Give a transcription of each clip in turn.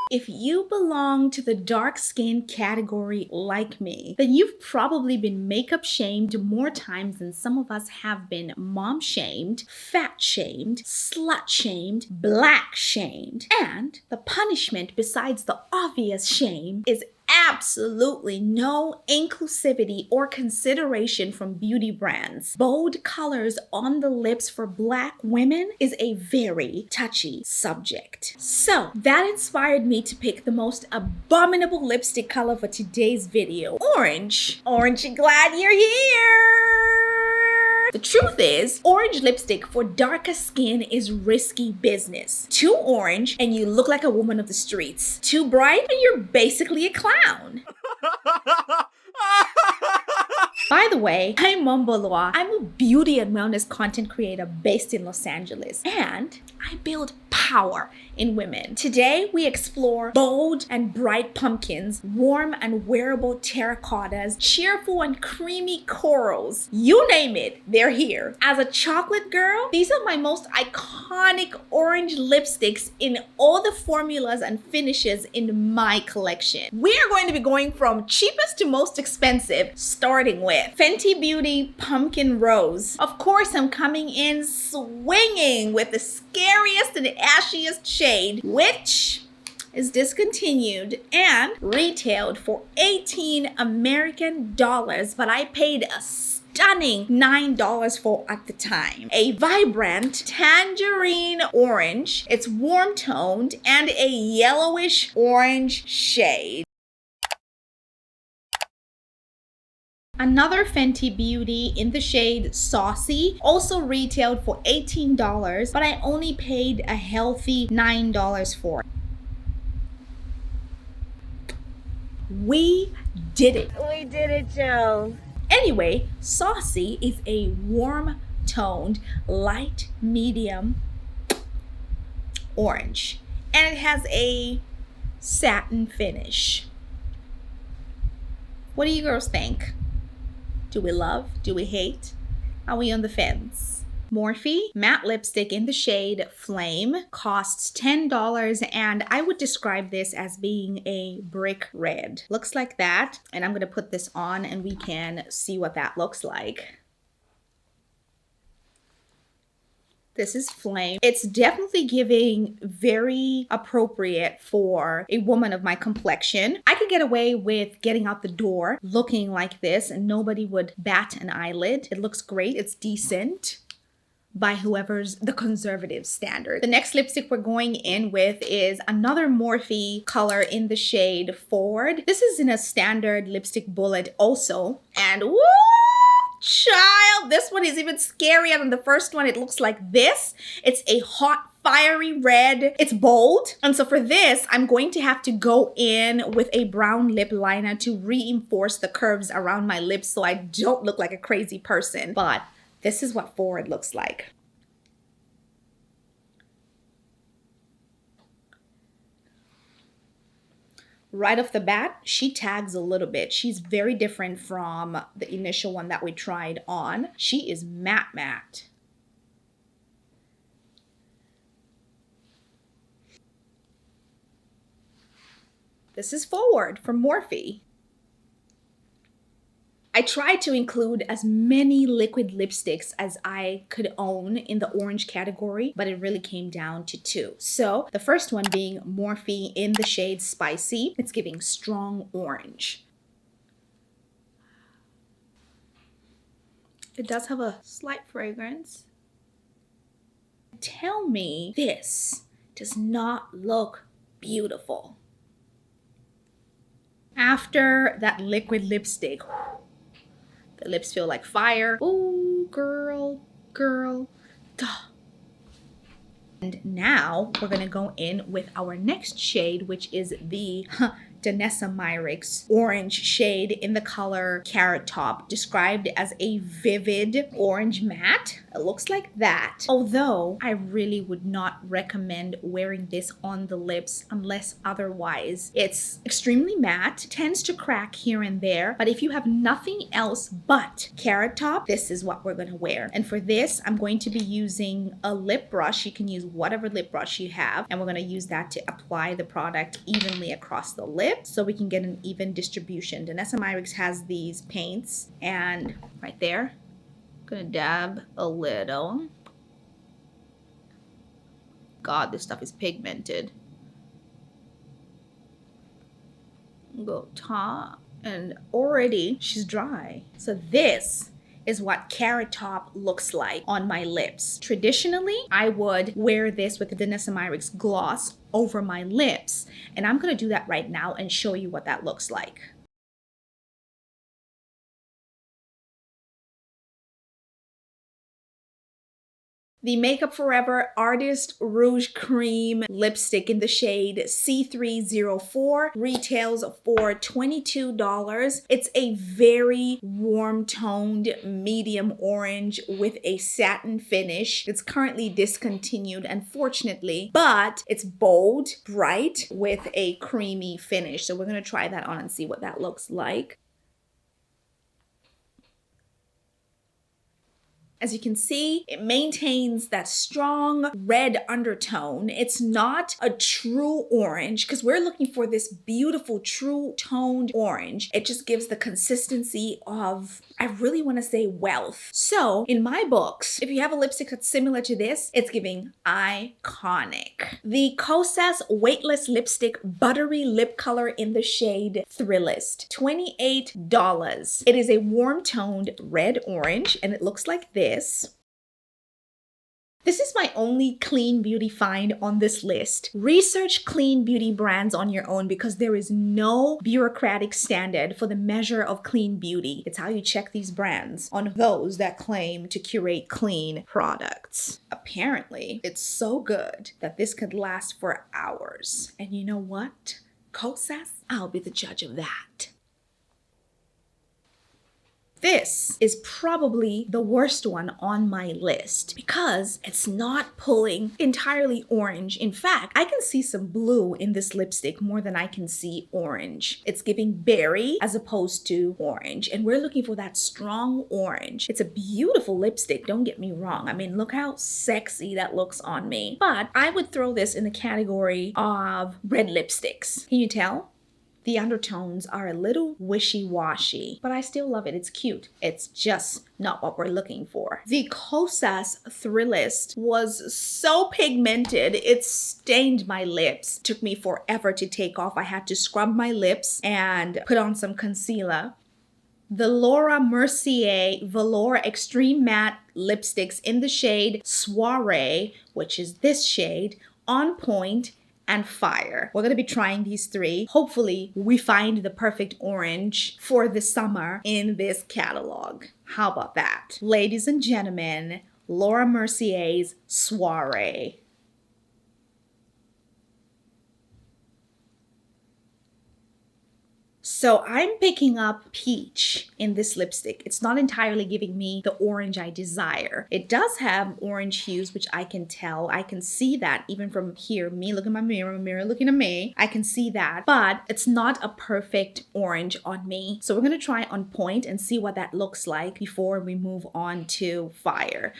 If you belong to the dark skin category like me, then you've probably been makeup shamed more times than some of us have been mom shamed, fat shamed, slut shamed, black shamed. And the punishment besides the obvious shame is absolutely no inclusivity or consideration from beauty brands. Bold colors on the lips for black women is a very touchy subject. So that inspired me to pick the most abominable lipstick color for today's video. Orange. Orange, glad you're here! The truth is, orange lipstick for darker skin is risky business. Too orange and you look like a woman of the streets. Too bright and you're basically a clown. By the way, I'm Momboloa. I'm a beauty and wellness content creator based in Los Angeles, and I build power in women. Today, we explore bold and bright pumpkins, warm and wearable terracottas, cheerful and creamy corals. You name it, they're here. As a chocolate girl, these are my most iconic orange lipsticks in all the formulas and finishes in my collection. We are going to be going from cheapest to most expensive, starting with Fenty Beauty Pumpkin Rose. Of course, I'm coming in swinging with the scariest and ashiest shade, which is discontinued and retailed for 18 American dollars, but I paid a stunning $9 for at the time. A vibrant tangerine orange, it's warm toned and a yellowish orange shade. Another Fenty Beauty in the shade Saucy, also retailed for $18, but I only paid a healthy $9 for it. We did it. We did it, Joe. Anyway, Saucy is a warm-toned, light medium orange, and it has a satin finish. What do you girls think? Do we love? Do we hate? Are we on the fence? Morphe matte lipstick in the shade Flame costs $10, and I would describe this as being a brick red. Looks like that, and I'm gonna put this on and we can see what that looks like. This is Flame. It's definitely giving very appropriate for a woman of my complexion. I could get away with getting out the door looking like this and nobody would bat an eyelid. It looks great. It's decent by whoever's the conservative standard. The next lipstick we're going in with is another Morphe color in the shade Forward. This is in a standard lipstick bullet also, and woo! Child, this one is even scarier than the first one. It looks like this. It's a hot, fiery red. It's bold. And so for this, I'm going to have to go in with a brown lip liner to reinforce the curves around my lips so I don't look like a crazy person. But this is what Forward looks like. Right off the bat, she tags a little bit. She's very different from the initial one that we tried on. She is matte matte. This is Forward from Morphe. I tried to include as many liquid lipsticks as I could own in the orange category, but it really came down to two. So the first one being Morphe in the shade Spicy. It's giving strong orange. It does have a slight fragrance. Tell me this does not look beautiful. After that liquid lipstick, the lips feel like fire. Ooh, girl, girl, duh. And now we're gonna go in with our next shade, which is the DANESSA MYRICS orange shade in the color Carrot Top, described as a vivid orange matte. It looks like that. Although I really would not recommend wearing this on the lips unless otherwise. It's extremely matte, tends to crack here and there, but if you have nothing else but Carrot Top, this is what we're going to wear. And for this, I'm going to be using a lip brush. You can use whatever lip brush you have, and we're going to use that to apply the product evenly across the lip so we can get an even distribution. DANESSA MYRICS has these paints, and right there, gonna dab a little. God, this stuff is pigmented. Go top, and already she's dry. So this is what Carrot Top looks like on my lips. Traditionally, I would wear this with the DANESSA MYRICS gloss over my lips, and I'm gonna do that right now and show you what that looks like. The Makeup Forever Artist Rouge Cream lipstick in the shade C304 retails for $22. It's a very warm toned medium orange with a satin finish. It's currently discontinued, unfortunately, but it's bold, bright with a creamy finish. So we're gonna try that on and see what that looks like. As you can see, it maintains that strong red undertone. It's not a true orange because we're looking for this beautiful, true toned orange. It just gives the consistency of, I really want to say, wealth. So in my books, if you have a lipstick that's similar to this, it's giving iconic. The KOSAS Weightless Lipstick Buttery Lip Color in the shade Thrillest, $28. It is a warm toned red orange, and it looks like this. This is my only clean beauty find on this list. Research clean beauty brands on your own because there is no bureaucratic standard for the measure of clean beauty. It's how you check these brands on those that claim to curate clean products. Apparently, it's so good that this could last for hours. And you know what? KOSAS, I'll be the judge of that. This is probably the worst one on my list because it's not pulling entirely orange. In fact, I can see some blue in this lipstick more than I can see orange. It's giving berry as opposed to orange, and we're looking for that strong orange. It's a beautiful lipstick, don't get me wrong. I mean, look how sexy that looks on me. But I would throw this in the category of red lipsticks. Can you tell? The undertones are a little wishy-washy, but I still love it. It's cute. It's just not what we're looking for. The KOSAS Thrillest was so pigmented, it stained my lips. Took me forever to take off. I had to scrub my lips and put on some concealer. The Laura Mercier Velour Extreme Matte lipsticks in the shade Soiree, which is this shade, On Point, and Fire. We're gonna be trying these three. Hopefully we find the perfect orange for the summer in this catalog. How about that? Ladies and gentlemen, Laura Mercier's Soiree. So I'm picking up peach in this lipstick. It's not entirely giving me the orange I desire. It does have orange hues, which I can tell. I can see that even from here. Me looking at my mirror looking at me. I can see that, but it's not a perfect orange on me. So we're gonna try On Point and see what that looks like before we move on to Fire.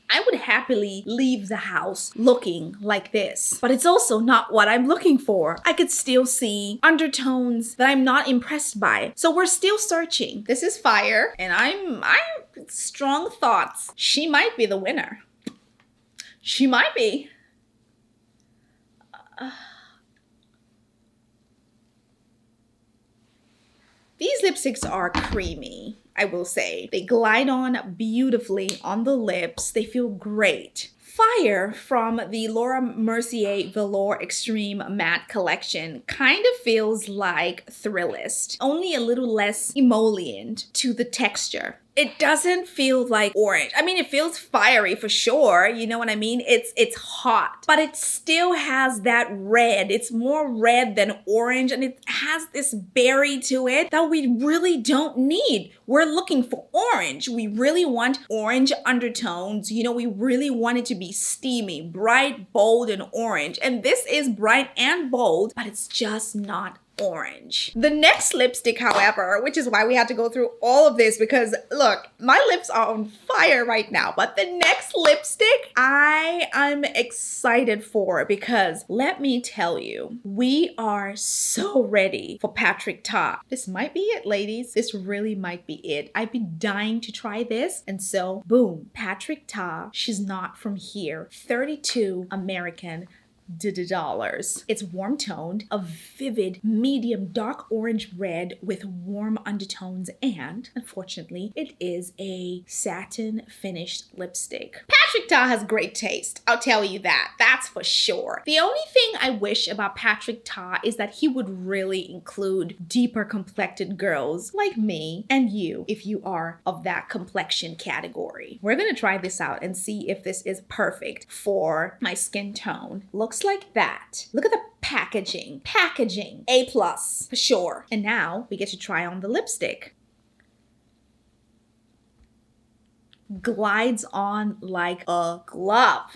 I would happily leave the house looking like this, but it's also not what I'm looking for. I could still see undertones that I'm not impressed by. So we're still searching. This is Fire, and I'm strong thoughts. She might be the winner. She might be. These lipsticks are creamy, I will say. They glide on beautifully on the lips. They feel great. Fire from the Laura Mercier Velour Extreme Matte Collection kind of feels like Thrillest, only a little less emollient to the texture. it doesn't feel like orange. I mean, it feels fiery for sure. You know what I mean? It's hot, but it still has that red. It's more red than orange, and it has this berry to it that we really don't need. We're looking for orange. We really want orange undertones. You know, we really want it to be steamy, bright, bold, and orange. And this is bright and bold, but it's just not orange. The next lipstick, however, which is why we had to go through all of this, because look, my lips are on fire right now, but the next lipstick I am excited for, because let me tell you, we are so ready for Patrick Ta. This might be it, ladies. This really might be it. I've been dying to try this, and so boom, Patrick Ta. She's not from here. 32 American dollars. It's warm toned, a vivid medium dark orange red with warm undertones, and unfortunately it is a satin finished lipstick. Patrick Ta has great taste, I'll tell you that. That's for sure. The only thing I wish about Patrick Ta is that he would really include deeper complected girls like me and you, if you are of that complexion category. We're gonna try this out and see if this is perfect for my skin tone. Looks like that. Look at the packaging. Packaging, A+ for sure. And now we get to try on the lipstick. Glides on like a glove.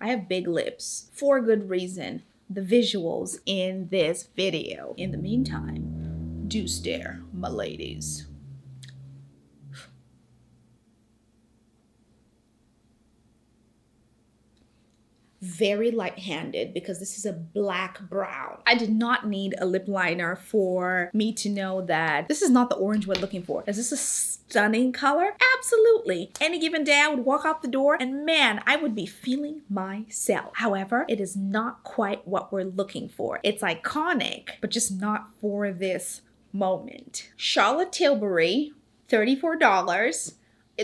I have big lips for good reason. The visuals in this video. In the meantime, do stare, my ladies. Very light-handed because this is a black brown. I did not need a lip liner for me to know that this is not the orange we're looking for. Is this a stunning color? Absolutely. Any given day I would walk out the door and man, I would be feeling myself. However, it is not quite what we're looking for. It's iconic, but just not for this moment. Charlotte Tilbury, $34.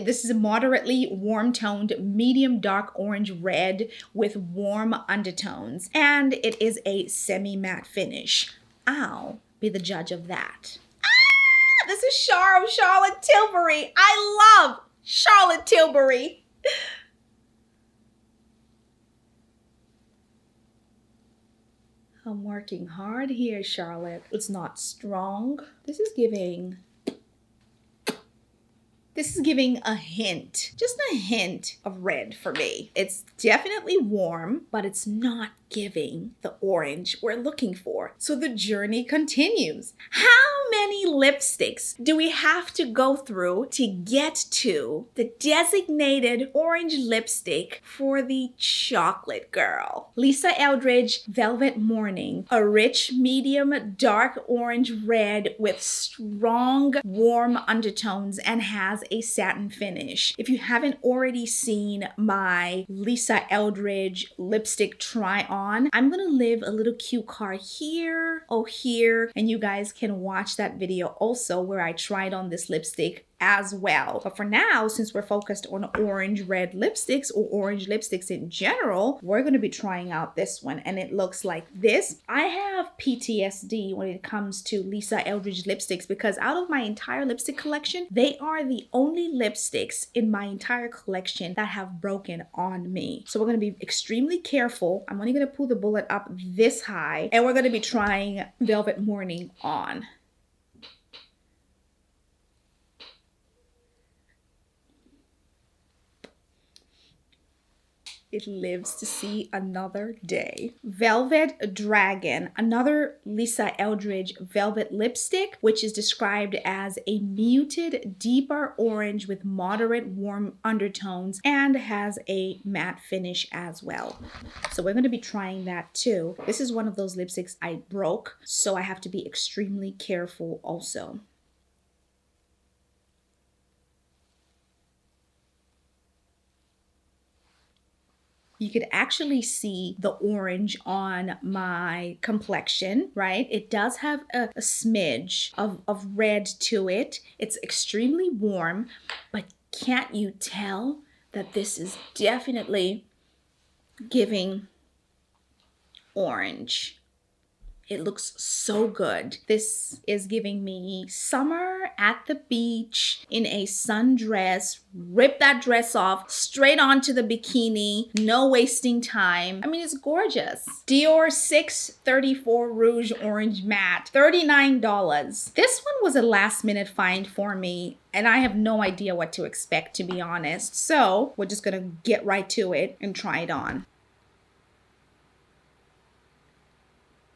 This is a moderately warm-toned, medium dark orange red with warm undertones, and it is a semi-matte finish. I'll be the judge of that. Ah, this is Charlotte Tilbury. I love Charlotte Tilbury. I'm working hard here, Charlotte. It's not strong. This is giving a hint, just a hint of red for me. It's definitely warm, but it's not giving the orange we're looking for. So the journey continues. How many lipsticks do we have to go through to get to the designated orange lipstick for the chocolate girl? LIŞA ELDRIDGE Velvet Morning, a rich medium dark orange red with strong warm undertones and has a satin finish. If you haven't already seen my LIŞA ELDRIDGE lipstick try on, I'm gonna leave a little cue card here or here, and you guys can watch that video also where I tried on this lipstick as well. But for now, since we're focused on orange red lipsticks or orange lipsticks in general, we're going to be trying out this one, and it looks like this. I have PTSD when it comes to LIŞA ELDRIDGE lipsticks because out of my entire lipstick collection, they are the only lipsticks in my entire collection that have broken on me. So we're going to be extremely careful. I'm only going to pull the bullet up this high, and we're going to be trying Velvet Morning on. It lives to see another day. Velvet Dragon, another LIŞA ELDRIDGE velvet lipstick, which is described as a muted, deeper orange with moderate warm undertones and has a matte finish as well. So we're going to be trying that too. This is one of those lipsticks I broke, so I have to be extremely careful also. You could actually see the orange on my complexion, right? It does have a smidge of red to it. It's extremely warm, but can't you tell that this is definitely giving orange? It looks so good. This is giving me summer at the beach in a sundress. Rip that dress off, straight onto the bikini, no wasting time. I mean, it's gorgeous. Dior 634 Rouge Orange Matte, $39. This one was a last minute find for me, and I have no idea what to expect, to be honest. So we're just gonna get right to it and try it on.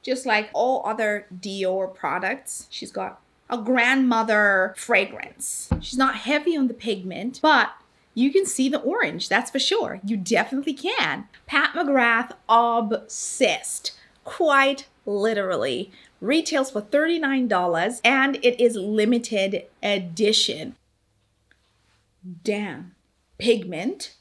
Just like all other Dior products, she's got a grandmother fragrance. She's not heavy on the pigment, but you can see the orange, that's for sure. You definitely can. Pat McGrath obsessed, quite literally. Retails for $39 and it is limited edition. Damn. Pigment.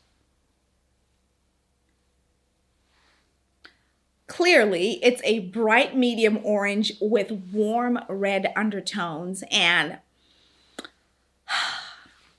Clearly, it's a bright medium orange with warm red undertones, and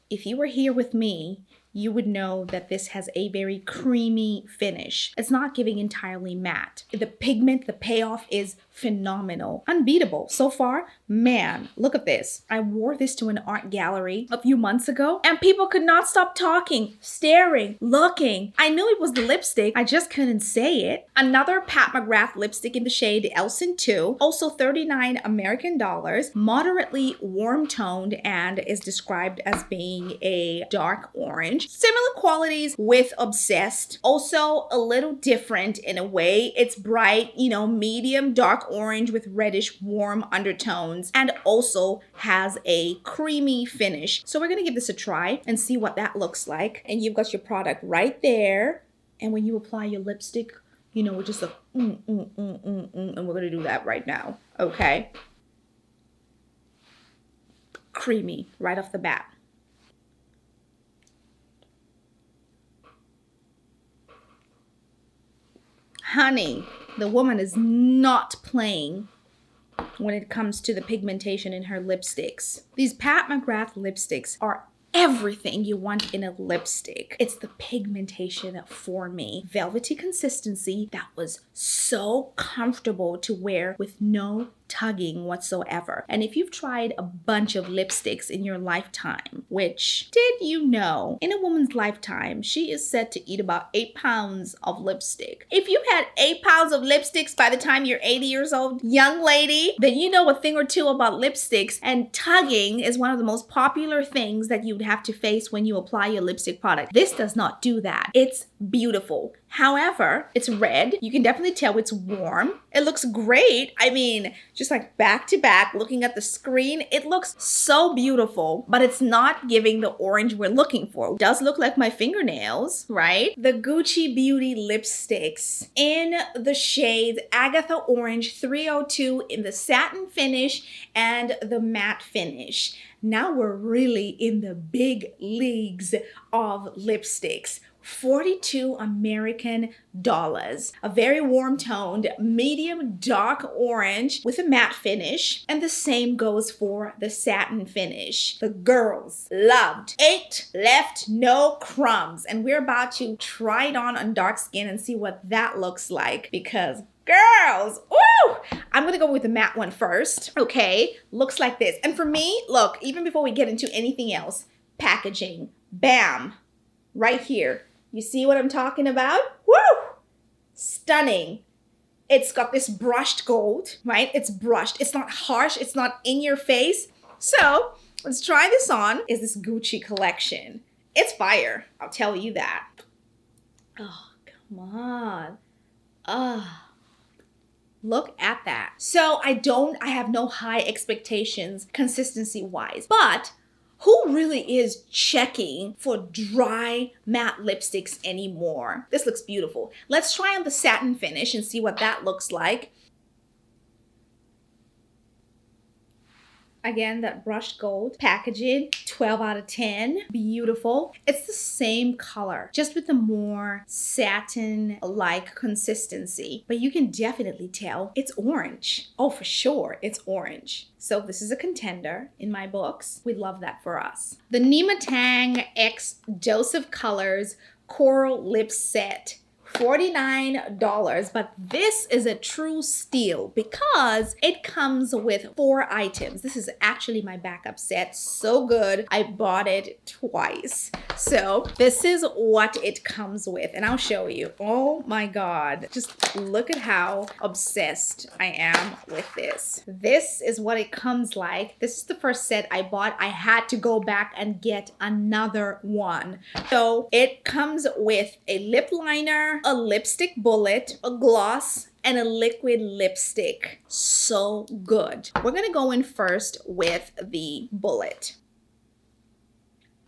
if you were here with me, you would know that this has a very creamy finish. It's not giving entirely matte. The pigment, the payoff is phenomenal. Unbeatable. So far, man, look at this. I wore this to an art gallery a few months ago and people could not stop talking, staring, looking. I knew it was the lipstick. I just couldn't say it. Another Pat McGrath lipstick in the shade Elson 2, also 39 American dollars, moderately warm toned and is described as being a dark orange. Similar qualities with Obsessed, also a little different in a way. It's bright, you know, medium dark orange with reddish warm undertones, and also has a creamy finish. So we're gonna give this a try and see what that looks like. And you've got your product right there. And when you apply your lipstick, you know, we're just a and we're gonna do that right now, okay? Creamy right off the bat. Honey, the woman is not playing when it comes to the pigmentation in her lipsticks. These Pat McGrath lipsticks are everything you want in a lipstick. It's the pigmentation for me. Velvety consistency that was so comfortable to wear with no tugging whatsoever. And if you've tried a bunch of lipsticks in your lifetime, which did you know, in a woman's lifetime, she is said to eat about 8 pounds of lipstick. If you've had 8 pounds of lipsticks by the time you're 80 years old, young lady, then you know a thing or two about lipsticks, and tugging is one of the most popular things that you would have to face when you apply your lipstick product. This does not do that. It's beautiful. However, it's red. You can definitely tell it's warm. It looks great. I mean, just like back to back, looking at the screen, it looks so beautiful, but it's not giving the orange we're looking for. It does look like my fingernails, right? The Gucci Beauty lipsticks in the shades Agatha Orange 302 in the satin finish and the matte finish. Now we're really in the big leagues of lipsticks. 42 American dollars. A very warm toned, medium dark orange with a matte finish. And the same goes for the satin finish. The girls loved. 8 left, no crumbs. And we're about to try it on dark skin and see what that looks like, because girls, ooh! I'm gonna go with the matte one first. Okay, looks like this. And for me, look, even before we get into anything else, packaging, bam, right here. You see what I'm talking about? Woo! Stunning. It's got this brushed gold, right? It's brushed. It's not harsh. It's not in your face. So let's try this on. Is this Gucci collection? It's fire. I'll tell you that. Oh, come on. Look at that. So I have no high expectations consistency wise, but who really is checking for dry matte lipsticks anymore? This looks beautiful. Let's try on the satin finish and see what that looks like. Again, that brushed gold packaging, 12 out of 10. Beautiful. It's the same color, just with a more satin-like consistency. But you can definitely tell it's orange. Oh, for sure, it's orange. So this is a contender in my books. We'd love that for us. The NYMA Tang X Dose of Colors Coral Lip Set. $49, but this is a true steal because it comes with 4 items. This is actually my backup set. So good. I bought it twice. So this is what it comes with, and I'll show you. Oh my God. Just look at how obsessed I am with this. This is what it comes like. This is the first set I bought. I had to go back and get another one. So it comes with a lip liner, a lipstick bullet, a gloss, and a liquid lipstick. So good. We're gonna go in first with the bullet.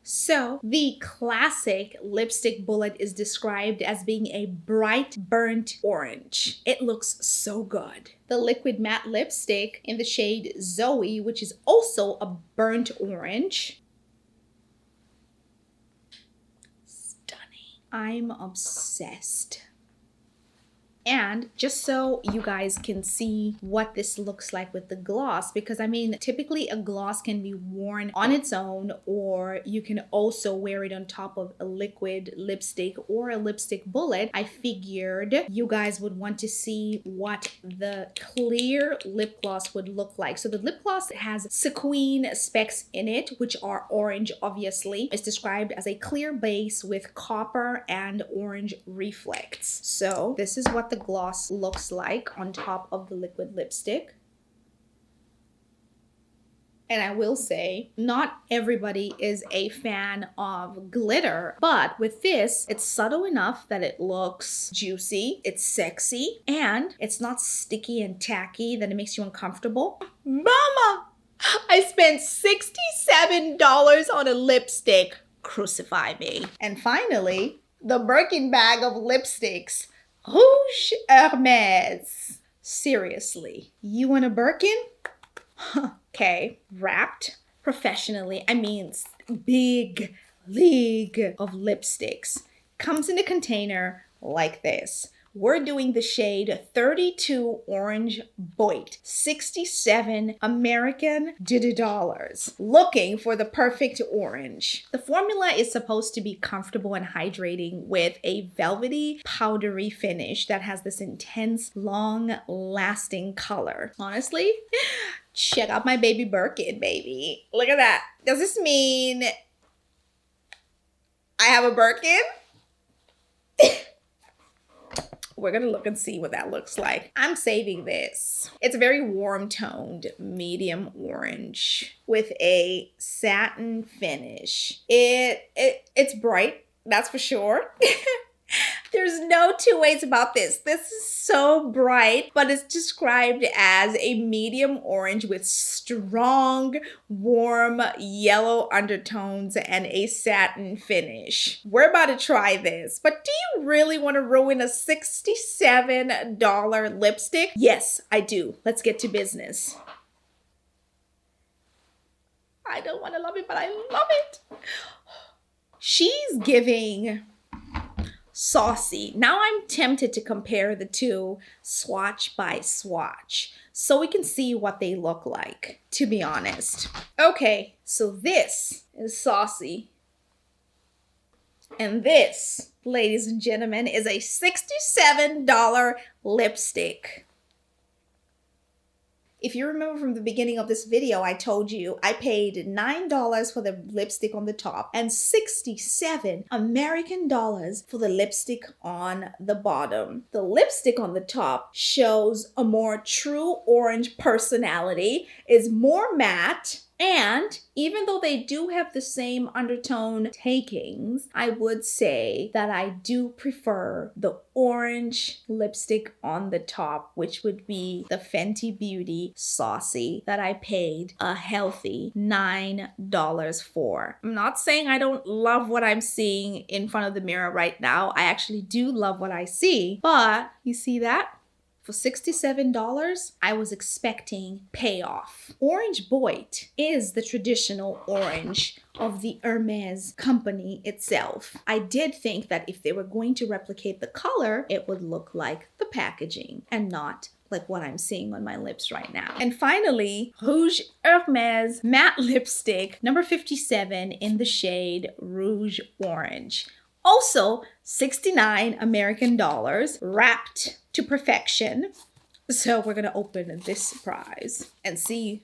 So the classic lipstick bullet is described as being a bright burnt orange. It looks so good. The liquid matte lipstick in the shade Zoe, which is also a burnt orange. I'm obsessed. And just so you guys can see what this looks like with the gloss, because I mean, typically a gloss can be worn on its own, or you can also wear it on top of a liquid lipstick or a lipstick bullet. I figured you guys would want to see what the clear lip gloss would look like. So the lip gloss has sequin specks in it, which are orange, obviously. It's described as a clear base with copper and orange reflects. So this is what the gloss looks like on top of the liquid lipstick. And I will say, not everybody is a fan of glitter, but with this, it's subtle enough that it looks juicy, it's sexy, and it's not sticky and tacky that it makes you uncomfortable. Mama, I spent $67 on a lipstick. Crucify me. And finally, the Birkin bag of lipsticks. Rouge Hermes. Seriously, you want a Birkin? Okay, wrapped professionally. I mean, big league of lipsticks. Comes in a container like this. We're doing the shade 32 Orange Boîte, 67 American dollars. Looking for the perfect orange. The formula is supposed to be comfortable and hydrating with a velvety, powdery finish that has this intense, long-lasting color. Honestly, check out my baby Birkin, baby. Look at that. Does this mean I have a Birkin? We're gonna look and see what that looks like. I'm saving this. It's a very warm toned medium orange with a satin finish. It's bright, that's for sure. There's no two ways about this. This is so bright, but it's described as a medium orange with strong, warm yellow undertones and a satin finish. We're about to try this, but do you really want to ruin a $67 lipstick? Yes, I do. Let's get to business. I don't want to love it, but I love it. She's giving saucy. Now I'm tempted to compare the two swatch by swatch so we can see what they look like, to be honest. Okay, so this is saucy. And this, ladies and gentlemen, is a $67 lipstick. If you remember from the beginning of this video, I told you I paid $9 for the lipstick on the top and 67 American dollars for the lipstick on the bottom. The lipstick on the top shows a more true orange personality, is more matte, and even though they do have the same undertone takings, I would say that I do prefer the orange lipstick on the top, which would be the Fenty Beauty Saucy that I paid a healthy $9 for. I'm not saying I don't love what I'm seeing in front of the mirror right now. I actually do love what I see, but you see that? For $67, I was expecting payoff. Orange Boîte is the traditional orange of the Hermes company itself. I did think that if they were going to replicate the color, it would look like the packaging and not like what I'm seeing on my lips right now. And finally, Rouge Hermes matte lipstick, number 57 in the shade Rouge Orange. Also, 69 American dollars, wrapped to perfection. So we're gonna open this surprise and see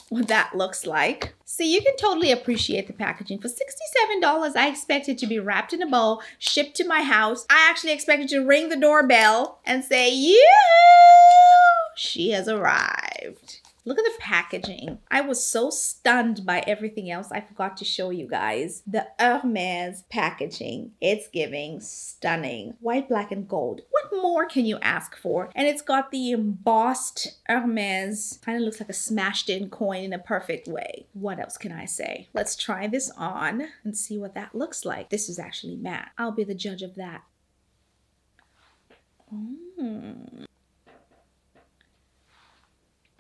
what that looks like. See, you can totally appreciate the packaging. For $67, I expected to be wrapped in a bow, shipped to my house. I actually expected to ring the doorbell and say, "Yoo-hoo! She has arrived." Look at the packaging. I was so stunned by everything else. I forgot to show you guys the Hermes packaging. It's giving stunning. White, black, and gold. What more can you ask for? And it's got the embossed Hermes. Kind of looks like a smashed in coin in a perfect way. What else can I say? Let's try this on and see what that looks like. This is actually matte. I'll be the judge of that.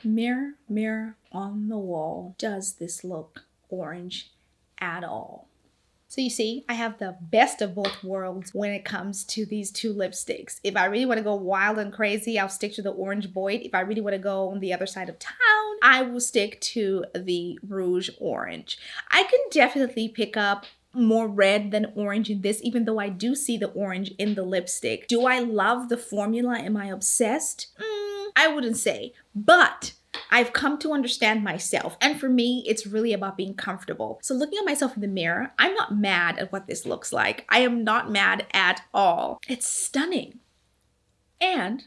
Mirror, mirror on the wall, does this look orange at all? So you see, I have the best of both worlds when it comes to these two lipsticks. If I really want to go wild and crazy, I'll stick to the orange boîte. If I really want to go on the other side of town, I will stick to the Rouge orange. I can definitely pick up more red than orange in this, even though I do see the orange in the lipstick. Do I love the formula? Am I obsessed? I wouldn't say, but I've come to understand myself. And for me, it's really about being comfortable. So looking at myself in the mirror, I'm not mad at what this looks like. I am not mad at all. It's stunning. And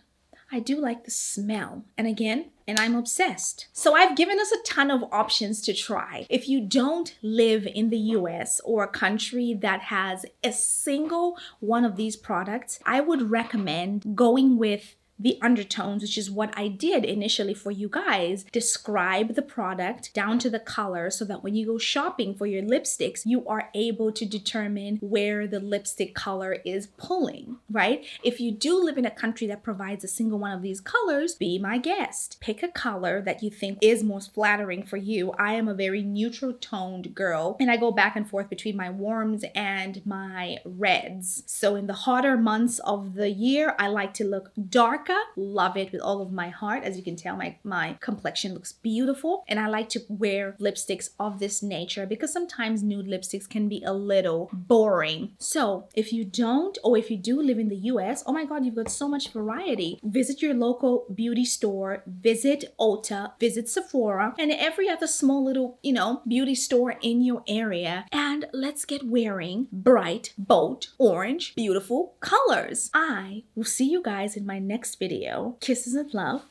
I do like the smell. And again, I'm obsessed. So I've given us a ton of options to try. If you don't live in the US or a country that has a single one of these products, I would recommend going with the undertones, which is what I did initially for you guys. Describe the product down to the color so that when you go shopping for your lipsticks, you are able to determine where the lipstick color is pulling, right? If you do live in a country that provides a single one of these colors, be my guest. Pick a color that you think is most flattering for you. I am a very neutral toned girl, and I go back and forth between my warms and my reds. So in the hotter months of the year, I like to look dark. Love it with all of my heart. As you can tell, my complexion looks beautiful, and I like to wear lipsticks of this nature because sometimes nude lipsticks can be a little boring. So if you don't, or if you do live in the US, oh my God, you've got so much variety. Visit your local beauty store, visit Ulta, visit Sephora, and every other small little, beauty store in your area, and let's get wearing bright, bold, orange, beautiful colors. I will see you guys in my next video. Kisses and love.